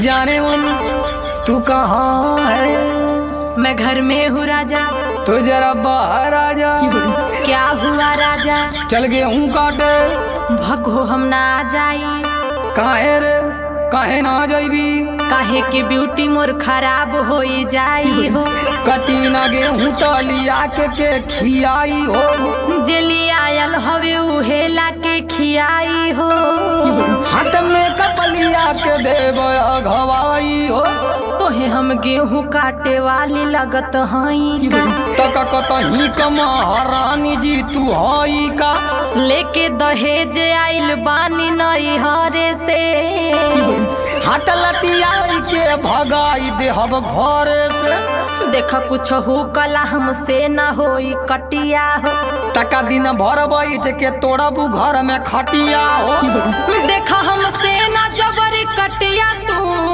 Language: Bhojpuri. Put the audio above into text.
जाने मन तू कहाँ है? मैं घर में हूँ राजा। तो जरा बाहर आ जा। क्या हुआ राजा? चल गेहूं काटे। भगो हम ना जाई। काहे रे काहे ना जाइबी? काहे के ब्यूटी मोर खराब हो जाई हो। कटी ना गेहूं तलिया के खियाई हो। जेली आयल हवे उहेला के खियाई हो। हाथ में कपलिया के देव घवाई हो। तोहे हम गेहूं काटे वाली लगत हई। तक कतही कमा रानी जी तू हई का? लेके दहेज आइल बानी नई हरे से। हाथ लतियाई के भगाई देहब घर से। देखा कुछ हो कला हमसे न होई कटिया हो। तका दिन भर बैठ के तोड़बू घर में खटिया हो। देखा हमसे न जबरी कटिया